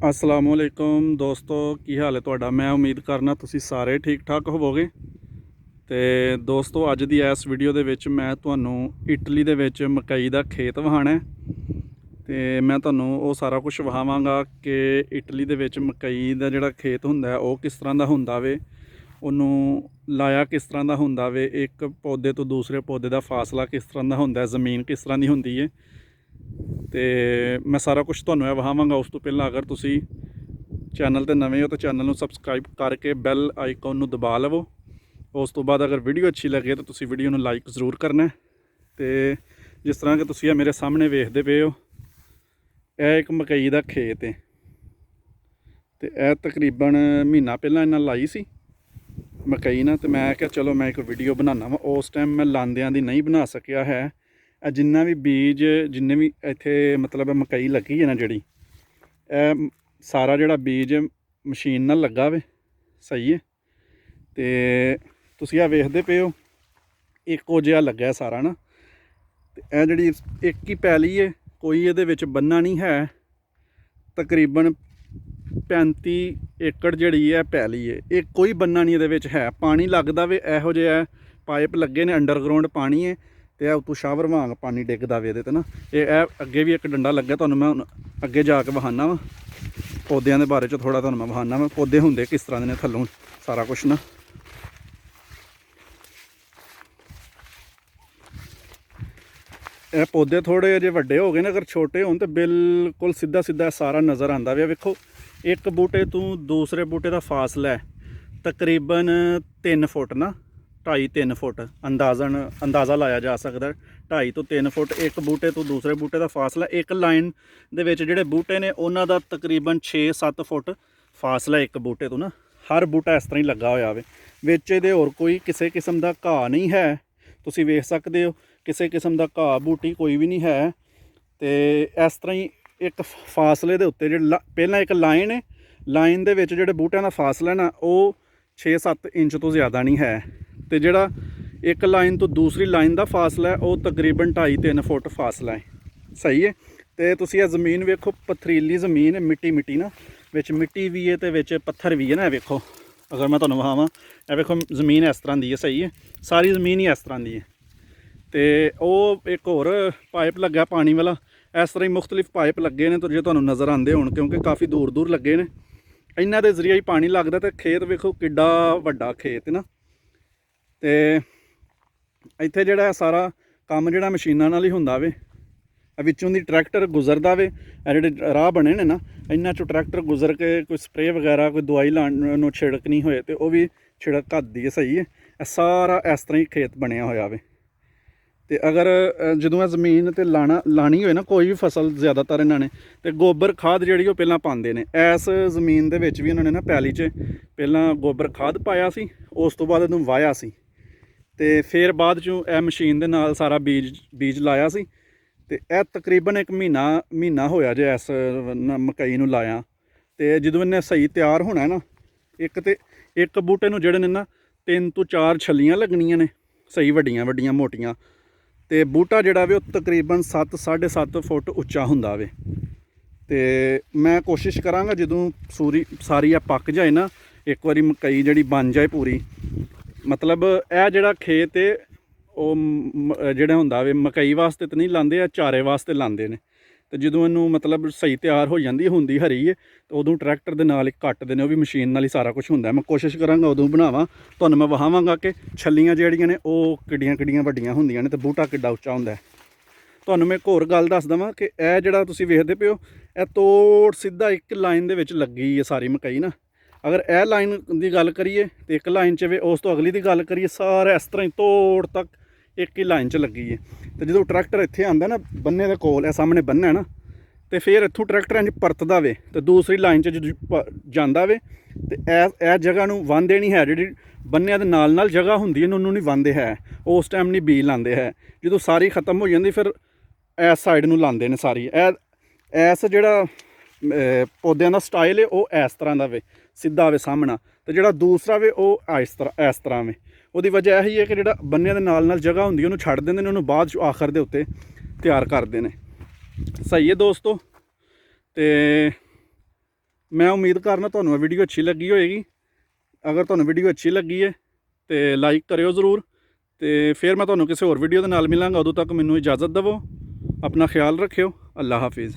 असलामुअलैकुम दोस्तों की हाल है तुहाडा। मैं उम्मीद करना तुसी सारे ठीक ठाक होवोगे। तो दोस्तों अज दी इस वीडियो दे विच मैं तुहानू इटली दे विच मकई दा खेत वहाना है। तो मैं तुहानू वो सारा कुछ वहावांगा कि इटली दे विच मकई दा जिहड़ा खेत हुंदा है वो किस तरह दा हुंदा वे, उन्हों लाया किस तरह का हुंदा वे, एक पौधे तो दूसरे पौधे का फासला किस तरह का हुंदा है, ज़मीन किस तरह की हुंदी है। तो मैं सारा कुछ तुहानू वहावांगा। उस तो पहला अगर तुसी चैनल ते नवे हो तो चैनल को सबसक्राइब करके बैल आइकॉन नू दबा लवो। उस तो बाद अगर वीडियो अच्छी लगे तो तुसी वीडियो नू लाइक जरूर करना है। तो जिस तरह के तुसी मेरे सामने वेखदे पे हो, यह एक मकई का खेत है। तो यह तकरीबन महीना पहला इन्हें लाई सी मकई ना। तो मैं क्या चलो मैं एक वीडियो बनाना वा। उस टाइम मैं लांदियां दी नहीं बना सकिया है। जिन्ना भी बीज जिन्ने भी इत्थे मतलब मकई लगी है ना जिहड़ी, सारा जिहड़ा बीज मशीन नाल लगा वे, सही है। तो तुसीं आ वेखदे पे हो इक्को जिहा लग्गा है सारा ना। तो यह जिहड़ी एक ही पैली है, कोई इहदे विच बन्ना नहीं है। तकरीबन 35 एकड़ जिहड़ी है पैली है, एक कोई बन्ना नहीं इहदे विच है। पानी लगदा वे, इहो जिहा पाइप लगे ने, अंडरग्राउंड पानी है। तो उतों शावर वांग पानी डिगदा वे इहदे ते ना। ये अगे भी एक डंडा लग्गा, तुहानूं मैं अगे जाके वहाना वा। पौधों के बारे थोड़ा तुहानूं मैं वहाना वा, पौधे हुंदे किस तरह के ने थल्लों सारा कुछ ना। ये पौधे थोड़े जे वड्डे हो गए ना, अगर छोटे होन तो बिल्कुल सीधा सीधा सारा नज़र आंदा वे। वेखो एक बूटे तो दूसरे बूटे का फासला है तकरीबन 3 फुट ना, 2.5-3 फुट अंदाज़ा लाया जा सकता है। 2.5 ਤੋਂ 3 फुट एक बूटे तो दूसरे बूटे का फासला। एक लाइन दे विच जिहड़े बूटे ने उन्हां दा तकरीबन 6-7 फुट फासला एक बूटे तो ना। हर बूटा इस तरह ही लगा होया वे। विच इहदे होर कोई किसी किस्म का घाह नहीं है, तुसीं वेख सकदे हो। किसी किस्म का घाह बूटी कोई भी नहीं है। तो इस तरह ही एक फासले के उत्ते जो पहला एक लाइन है, लाइन दे विच जिहड़े बूटियां दा फासला ना वो 6-7 इंच तो ज़्यादा नहीं है। तो जिहड़ा एक लाइन तो दूसरी लाइन का फासला है वो तकरीबन 2.5-3 फुट फासला है, सही है। तो तुसीं ज़मीन वेखो, पथरीली ज़मीन है, मिट्टी मिट्टी ना, विच मिट्टी भी है तो विच पत्थर भी है ना। वेखो अगर मैं तुहानूं विखावां, वेखो ज़मीन इस तरह की है, सही है। सारी ज़मीन ही इस तरह की है। तो वो एक होर पाइप लग्या पानी वाला, इस तरह ही मुख्तलिफ पाइप लगे ने। तो जो तुहानूं नज़र आते हो क्योंकि काफ़ी दूर दूर लगे ने, इन्हां दे जरिए ही पानी लगदा। तो खेत वेखो किड्डा वड्डा खेत ना। तो इत्थे जिहड़ा सारा काम जिहड़ा मशीनां नाल ही हुंदा वे, विचों दी ट्रैक्टर गुजरदा वे। जिहड़े राह बने ने ना, इन्हां चों ट्रैक्टर गुजर के कोई स्प्रे वगैरह कोई दवाई लाने छिड़कनी होए तो वह भी छिड़क करदी है, सही है। सारा इस तरह ही खेत बनया होया वे। तो अगर जदों ज़मीन ते लानी होए ना कोई भी फसल, ज़्यादातर इन्होंने तो गोबर खाद जिहड़ी वो पहलां पांदे ने। इस ज़मीन दे विच भी उन्होंने ना पैली च पहलां गोबर खाद पाया सी, उस तो बाद उन्होंने वाया सी। तो फिर बाद चों यह मशीन दे नाल सारा बीज लाया सी। तो यह तकरीबन एक महीना होया जे इस मकई नूं लाया। तो जदों इन्हें सही तैयार होना है ना, एक बूटे नूं जिहड़े ने ना 3 ਤੋਂ 4 छल्लियां लगनियां ने, सही वड्डियां वड्डियां मोटियां। तो बूटा जिहड़ा वे तकरीबन 7-7.5 फुट उच्चा हुंदा वे। तो मैं कोशिश करांगा जदों सारी पक जाए ना, एक बारी मकई जिहड़ी बन जाए पूरी, मतलब यह जिहड़ा खेत है वो जिहड़ा हुंदा वे मकई वास्ते तो नहीं लांदे, चारे वास्ते लांदे ने। तो जदों इनू मतलब सही तैयार हो जाती हुंदी हरी है, तो उदों ट्रैक्टर के नाल कट्टदे ने, वो भी मशीन नाल ही सारा कुछ हुंदा। मैं कोशिश करांगा उदों बनावां, तुहानूं मैं वहावांगा कि छल्लियां जिहड़ियां ने वो किड्डियां किड्डियां वड्डियां हुंदियां ने ते बूटा किड्डा उच्चा हुंदा है। तुहानूं मैं एक होर गल दस देवां कि यह जिहड़ा तुसीं वेखदे पे हो, यह तोड़ सीधा एक लाइन दे विच लगी है सारी मकई ना। अगर यह लाइन की गल करिए तो एक लाइन च वे, उस तो अगली की गल करिए, सारा इस तरह ही तोड़ तक एक ही लाइन च लगी है। तो जो ट्रैक्टर इत्थे आंदा ना बन्ने दे कोल, सामने बन्ना है ना, तो फिर इत्थों ट्रैक्टर इंज परतदा वे तो दूसरी लाइन च जांदा वे। तो यह जगह नूं वांदे नहीं है, जिहड़ी बन्ने दे नाल नाल जगह हुंदी है उन्होंने नहीं वांदे है, उस टाइम नहीं बीज लांदे है। जो सारी खत्म हो जाती फिर इस साइड नूं लांदे ने सारी। इस जिहड़ा पौधों का स्टाइल है वो इस तरह का वे, सीधा वे सामना। तो जिहड़ा दूसरा वे वो इस तरह वे। उसकी वजह यही है कि जिहड़ा बन्ने दे नाल नाल जगह हुंदी उन्होंने छड्ड देंदे ने, उन्होंने बाद आखिर दे उत्ते तैयार करते हैं, सही है दोस्तों। तो ਮੈਂ ਉਮੀਦ ਕਰਨਾ ਤੁਹਾਨੂੰ ਇਹ ਵੀਡੀਓ ਅੱਛੀ ਲੱਗੀ ਹੋਏਗੀ। ਅਗਰ ਤੁਹਾਨੂੰ ਵੀਡੀਓ ਅੱਛੀ ਲੱਗੀ ਹੈ ਤੇ ਲਾਈਕ ਕਰਿਓ ਜ਼ਰੂਰ। ਤੇ ਫਿਰ ਮੈਂ ਤੁਹਾਨੂੰ ਕਿਸੇ ਹੋਰ ਵੀਡੀਓ ਦੇ ਨਾਲ ਮਿਲਾਂਗਾ। ਉਦੋਂ ਤੱਕ ਮੈਨੂੰ ਇਜਾਜ਼ਤ ਦਿਵੋ। ਆਪਣਾ ਖਿਆਲ ਰੱਖਿਓ। ਅੱਲਾ ਹਾਫਿਜ਼।